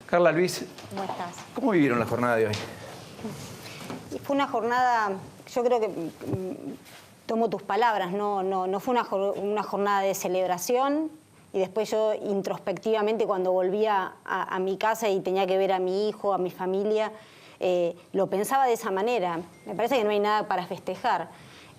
Carla, Luis, ¿Cómo estás? ¿cómo vivieron la jornada de hoy? Fue una jornada, yo creo que tomo tus palabras, no fue una jornada de celebración. Y después yo introspectivamente cuando volvía a mi casa y tenía que ver a mi hijo, a mi familia, lo pensaba de esa manera. Me parece que no hay nada para festejar.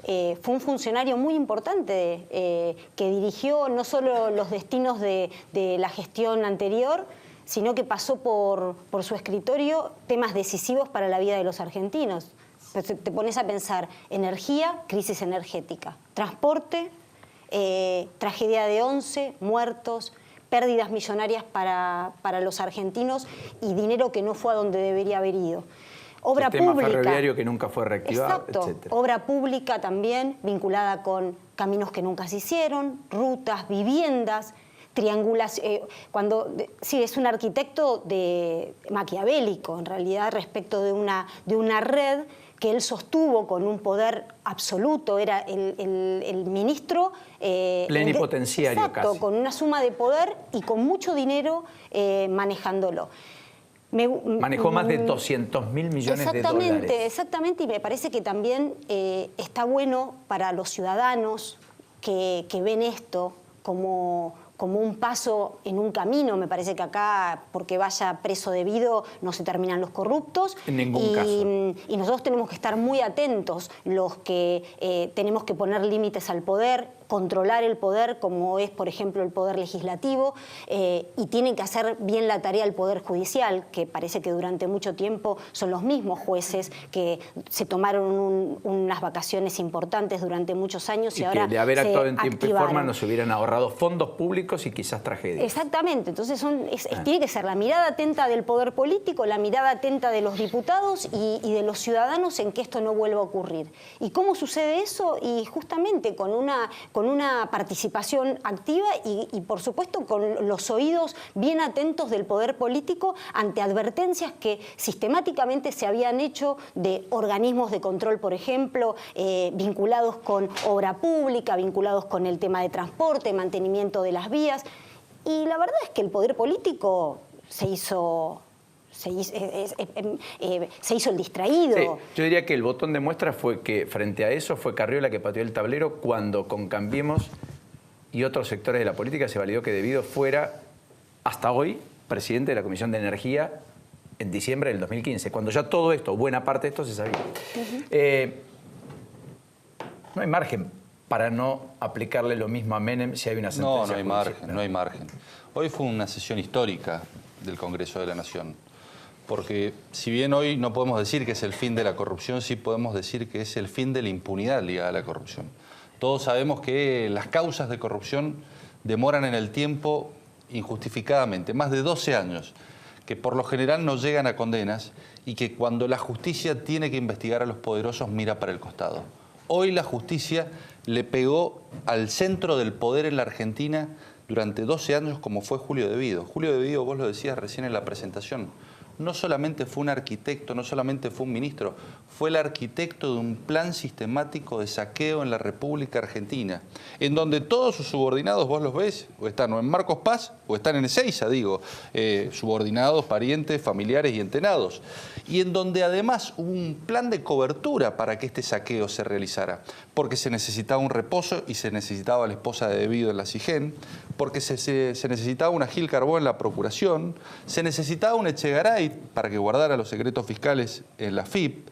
Fue un funcionario muy importante que dirigió no solo los destinos de la gestión anterior, sino que pasó por su escritorio temas decisivos para la vida de los argentinos. Te pones a pensar, energía, crisis energética, transporte, tragedia de 11, muertos, pérdidas millonarias para los argentinos y dinero que no fue a donde debería haber ido. Obra pública. Sistema ferroviario que nunca fue reactivado, exacto, etc. Obra pública también vinculada con caminos que nunca se hicieron, rutas, viviendas, triangulación. Sí, es un arquitecto maquiavélico, en realidad, respecto de una red que él sostuvo con un poder absoluto, era el ministro... plenipotenciario exacto, casi. con una suma de poder y con mucho dinero manejándolo. Manejó más de 200.000 millones de dólares. Exactamente, y me parece que también está bueno para los ciudadanos que ven esto como un paso en un camino. Me parece que acá, porque vaya preso debido, no se terminan los corruptos. En ningún caso. Y nosotros tenemos que estar muy atentos, los que tenemos que poner límites al poder, controlar el poder, como es, por ejemplo, el poder legislativo, y tienen que hacer bien la tarea el poder judicial, que parece que durante mucho tiempo son los mismos jueces que se tomaron unas vacaciones importantes durante muchos años y ahora que de haber actuado en tiempo y forma nos activaron. hubieran ahorrado fondos públicos y quizás tragedias. Exactamente, entonces tiene que ser la mirada atenta del poder político, la mirada atenta de los diputados y de los ciudadanos en que esto no vuelva a ocurrir. ¿Y cómo sucede eso? Y justamente con una participación activa y por supuesto con los oídos bien atentos del poder político ante advertencias que sistemáticamente se habían hecho de organismos de control, por ejemplo, vinculados con obra pública, vinculados con el tema de transporte, mantenimiento de las vías. Y la verdad es que el poder político se hizo el distraído. Sí, yo diría que el botón de muestra fue que frente a eso fue Carriola que pateó el tablero cuando con Cambiemos y otros sectores de la política se validó que Debido fuera, hasta hoy, presidente de la Comisión de Energía en diciembre del 2015, cuando ya todo esto, buena parte de esto se sabía. No hay margen para no aplicarle lo mismo a Menem si hay una sentencia No hay judicial. margen, no hay margen. Hoy fue una sesión histórica del Congreso de la Nación. Porque si bien hoy no podemos decir que es el fin de la corrupción, sí podemos decir que es el fin de la impunidad ligada a la corrupción. Todos sabemos que las causas de corrupción demoran en el tiempo injustificadamente, más de 12 años, que por lo general no llegan a condenas y que cuando la justicia tiene que investigar a los poderosos mira para el costado. Hoy la justicia le pegó al centro del poder en la Argentina durante 12 años como fue Julio Debido. Julio Debido, vos lo decías recién en la presentación, no solamente fue un arquitecto, no solamente fue un ministro, fue el arquitecto de un plan sistemático de saqueo en la República Argentina, en donde todos sus subordinados, vos los ves, o están o en Marcos Paz o están en Ezeiza, subordinados, parientes, familiares y entenados, y en donde además hubo un plan de cobertura para que este saqueo se realizara, porque se necesitaba un reposo y se necesitaba la esposa de Debido en la SIGEN, porque se necesitaba una Gil Carbó en la Procuración, se necesitaba un Echegaray para que guardara los secretos fiscales en la FIP,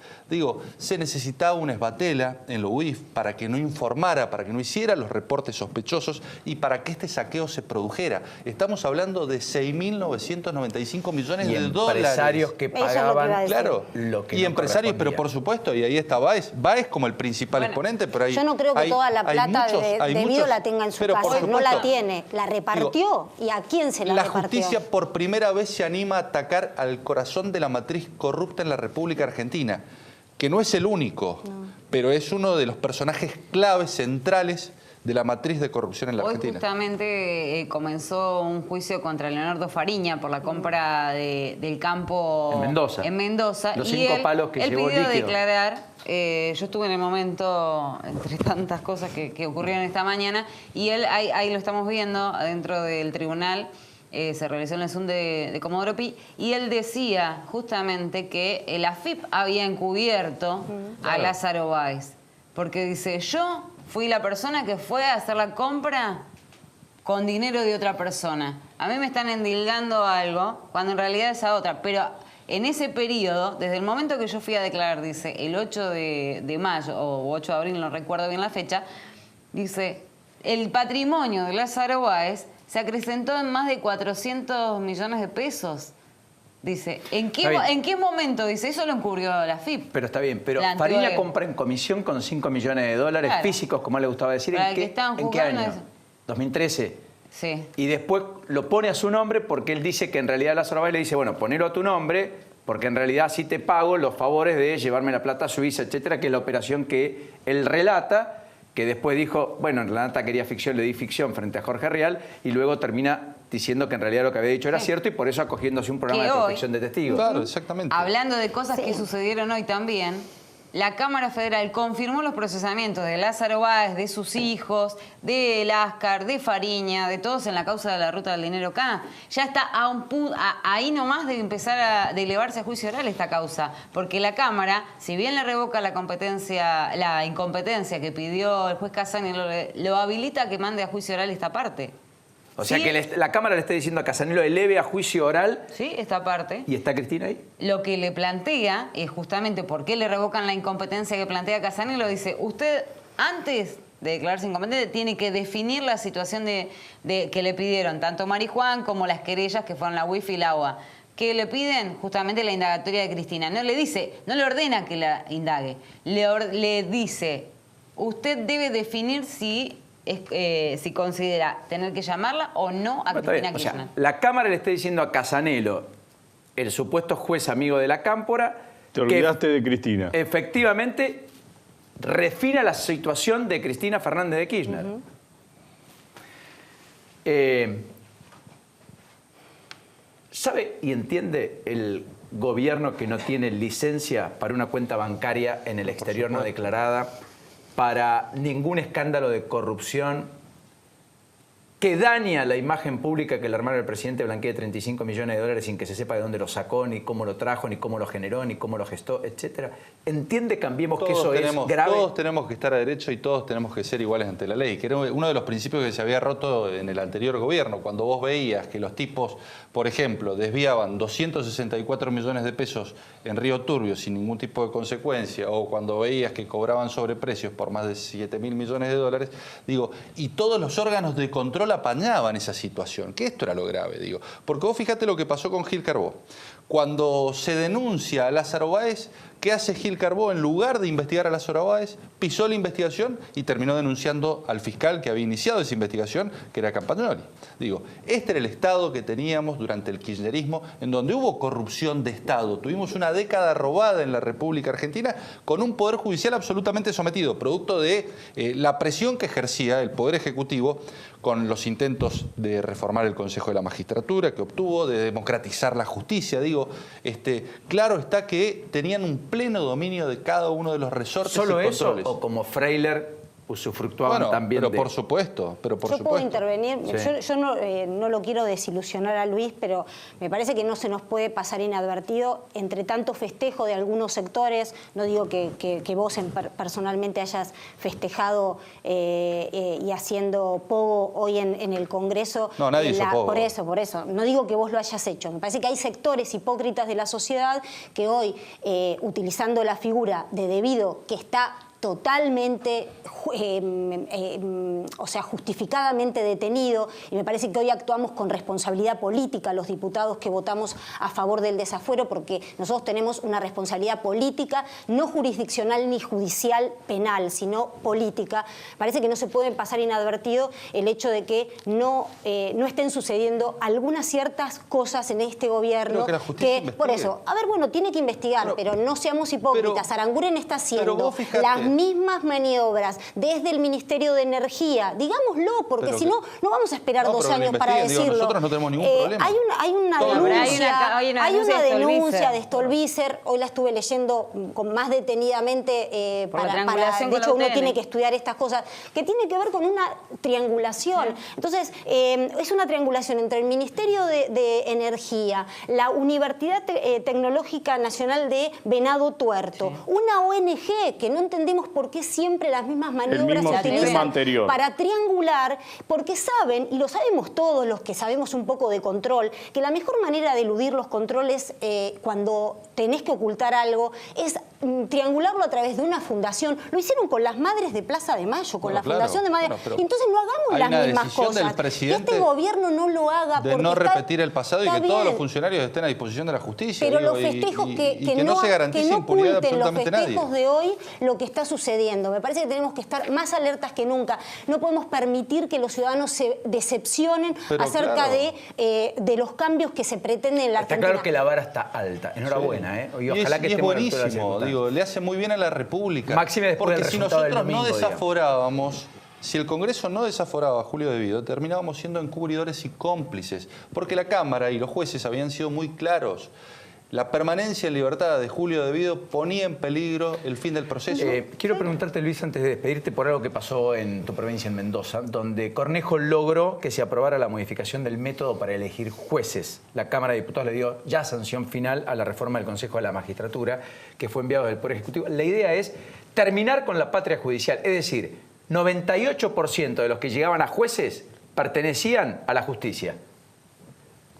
se necesitaba un Esbatela en la UIF para que no informara, para que no hiciera los reportes sospechosos y para que este saqueo se produjera. Estamos hablando de 6.995 millones de dólares. Y empresarios que pagaban lo que y no empresarios, pero por supuesto, y ahí está Báez como el principal exponente, pero yo no creo que toda la plata de Debido la tenga en su casa, no la tiene, la repartió. ¿Y a quién se la repartió? La justicia por primera vez se anima a atacar al corazón de la matriz corrupta en la República Argentina, que no es el único, pero es uno de los personajes claves, centrales de la matriz de corrupción en la Argentina. Hoy justamente comenzó un juicio contra Leonardo Fariña por la compra del campo en Mendoza. Los 5 palos que llevó líquido. Él pidió líquido. declarar. Yo estuve en el momento, entre tantas cosas que ocurrieron esta mañana, y él, ahí lo estamos viendo, adentro del tribunal, se realizó en el Zoom de Comodoro Pi, y él decía justamente que el AFIP había encubierto a Lázaro Báez. Porque dice, yo fui la persona que fue a hacer la compra con dinero de otra persona. A mí me están endilgando algo, cuando en realidad es a otra. Pero en ese periodo, desde el momento que yo fui a declarar, dice, el 8 de mayo o 8 de abril, no recuerdo bien la fecha, dice, el patrimonio de Lázaro Báez se acrecentó en más de 400 millones de pesos. Dice, ¿en qué momento? Dice, eso lo encubrió la FIP. Pero está bien, pero Fariña compra en comisión con 5 millones de dólares físicos, como le gustaba decir. ¿En qué año? 2013. Sí. Y después lo pone a su nombre porque él dice que en realidad Lázaro Báez le dice, bueno, ponelo a tu nombre, porque en realidad sí te pago los favores de llevarme la plata a Suiza, etcétera, que es la operación que él relata, que después dijo, bueno, en Renata quería ficción, le di ficción frente a Jorge Rial, y luego termina diciendo que en realidad lo que había dicho era cierto, y por eso acogiéndose un programa de protección de testigos. Claro, exactamente. Hablando de cosas que sucedieron hoy también, la Cámara Federal confirmó los procesamientos de Lázaro Báez, de sus hijos, de Láscar, de Fariña, de todos en la causa de la ruta del dinero acá. Ya está ahí nomás de empezar de elevarse a juicio oral esta causa, porque la Cámara, si bien le revoca la incompetencia que pidió el juez Cassani, lo habilita a que mande a juicio oral esta parte. O sea que la Cámara le está diciendo a Casanelo eleve a juicio oral. Sí, esta parte. ¿Y está Cristina ahí? Lo que le plantea es justamente por qué le revocan la incompetencia que plantea Casanelo. Dice, usted antes de declararse incompetente tiene que definir la situación que le pidieron tanto Marijuán como las querellas que fueron la UIF y la AUA. Que le piden justamente la indagatoria de Cristina. No le dice, no le ordena que la indague. Le dice, usted debe definir si considera tener que llamarla o no a Cristina Kirchner. O sea, la Cámara le está diciendo a Casanelo, el supuesto juez amigo de la Cámpora, te olvidaste de Cristina. Efectivamente, refina la situación de Cristina Fernández de Kirchner. ¿Sabe y entiende el gobierno que no tiene licencia para una cuenta bancaria en el exterior no declarada, para ningún escándalo de corrupción que daña la imagen pública que el hermano del presidente blanquee 35 millones de dólares sin que se sepa de dónde lo sacó, ni cómo lo trajo, ni cómo lo generó, ni cómo lo gestó, etcétera? ¿Entiende, Cambiemos, que eso es grave? Todos tenemos que estar a derecho y todos tenemos que ser iguales ante la ley, que era uno de los principios que se había roto en el anterior gobierno, cuando vos veías que los tipos, por ejemplo, desviaban 264 millones de pesos en Río Turbio sin ningún tipo de consecuencia, o cuando veías que cobraban sobreprecios por más de 7.000 millones de dólares, digo, y todos los órganos de control apañaban esa situación, que esto era lo grave, digo. Porque vos fíjate lo que pasó con Gil Carbó. Cuando se denuncia a Lázaro Báez, ¿qué hace Gil Carbó? En lugar de investigar a Lázaro Báez, pisó la investigación y terminó denunciando al fiscal que había iniciado esa investigación, que era Campagnoli. Digo, este era el Estado que teníamos durante el kirchnerismo, en donde hubo corrupción de Estado. Tuvimos una década robada en la República Argentina con un poder judicial absolutamente sometido, producto de la presión que ejercía el Poder Ejecutivo con los intentos de reformar el Consejo de la Magistratura que obtuvo, de democratizar la justicia. Digo, claro está que tenían un pleno dominio de cada uno de los resortes y controles. ¿Solo eso o como Freiler usufructuaban también pero por supuesto, Yo puedo intervenir. Sí. Yo no lo quiero desilusionar a Luis, pero me parece que no se nos puede pasar inadvertido entre tanto festejo de algunos sectores. No digo que vos personalmente hayas festejado y haciendo pogo hoy en el Congreso. No, nadie hizo pogo. Por eso. No digo que vos lo hayas hecho. Me parece que hay sectores hipócritas de la sociedad que hoy, utilizando la figura de debido, que está totalmente, justificadamente detenido, y me parece que hoy actuamos con responsabilidad política los diputados que votamos a favor del desafuero, porque nosotros tenemos una responsabilidad política, no jurisdiccional ni judicial penal, sino política. Parece que no se puede pasar inadvertido el hecho de que no estén sucediendo algunas ciertas cosas en este gobierno que por eso, tiene que investigar, pero no seamos hipócritas. Aranguren está haciendo las mismas maniobras desde el Ministerio de Energía. Digámoslo, porque si no, no vamos a esperar 2 años para decirlo. Nosotros no tenemos ningún problema. Hay una denuncia de Stolbizer. Hoy la estuve leyendo más detenidamente. De hecho, uno tiene que estudiar estas cosas, que tiene que ver con una triangulación. Entonces, es una triangulación entre el Ministerio de Energía, la Universidad Tecnológica Nacional de Venado Tuerto, una ONG que no entendemos por qué siempre las mismas maniobras se utilizan para triangular, porque saben, y lo sabemos todos los que sabemos un poco de control, que la mejor manera de eludir los controles cuando tenés que ocultar algo es triangularlo a través de una fundación. Lo hicieron con las Madres de Plaza de Mayo, con la Fundación de Madres. Entonces no hagamos las mismas cosas. Que este gobierno no lo haga. De no repetir el pasado y que todos los funcionarios estén a disposición de la justicia. Pero los festejos que no se garantice impunidad de absolutamente nadie. Los festejos de hoy, lo que está sucediendo. Me parece que tenemos que estar más alertas que nunca. No podemos permitir que los ciudadanos se decepcionen acerca de los cambios que se pretenden en la Argentina. Está claro que la vara está alta. Enhorabuena, ¿eh? Y ojalá que esté buenísimo. Digo, le hace muy bien a la República. Porque si nosotros no desaforábamos, si el Congreso no desaforaba a Julio De Vido, terminábamos siendo encubridores y cómplices. Porque la Cámara y los jueces habían sido muy claros. La permanencia en libertad de Julio De Vido ponía en peligro el fin del proceso. Quiero preguntarte, Luis, antes de despedirte, por algo que pasó en tu provincia, en Mendoza, donde Cornejo logró que se aprobara la modificación del método para elegir jueces. La Cámara de Diputados le dio ya sanción final a la reforma del Consejo de la Magistratura, que fue enviado del Poder Ejecutivo. La idea es terminar con la patria judicial, es decir, 98% de los que llegaban a jueces pertenecían a la justicia.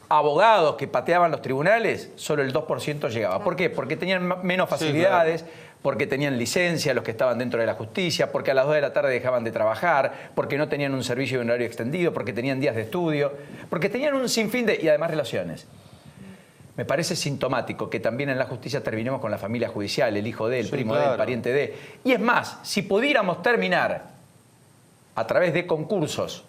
Abogados que pateaban los tribunales, solo el 2% llegaba. ¿Por qué? Porque tenían menos facilidades, porque tenían licencia los que estaban dentro de la justicia, porque a las 2 de la tarde dejaban de trabajar, porque no tenían un servicio de horario extendido, porque tenían días de estudio, porque tenían un sinfín y además relaciones. Me parece sintomático que también en la justicia terminemos con la familia judicial, el hijo de, el primo de, el pariente de. Y es más, si pudiéramos terminar a través de concursos,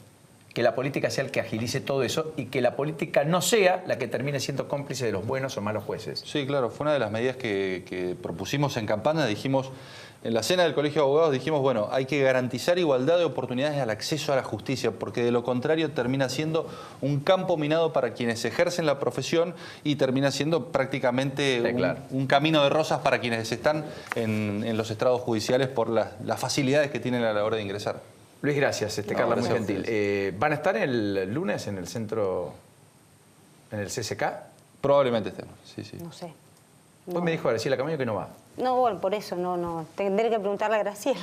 que la política sea el que agilice todo eso y que la política no sea la que termine siendo cómplice de los buenos o malos jueces. Sí, claro, fue una de las medidas que propusimos en campaña. Dijimos, en la cena del Colegio de Abogados, dijimos, bueno, hay que garantizar igualdad de oportunidades al acceso a la justicia, porque de lo contrario termina siendo un campo minado para quienes ejercen la profesión y termina siendo prácticamente un camino de rosas para quienes están en los estrados judiciales por las facilidades que tienen a la hora de ingresar. Luis, gracias. Carla, muy gentil. ¿Van a estar el lunes en el centro, en el CCK? Probablemente estemos, sí. No sé. Hoy me dijo Graciela Camaño que no va. No, bueno, por eso no. Tendré que preguntarle a Graciela.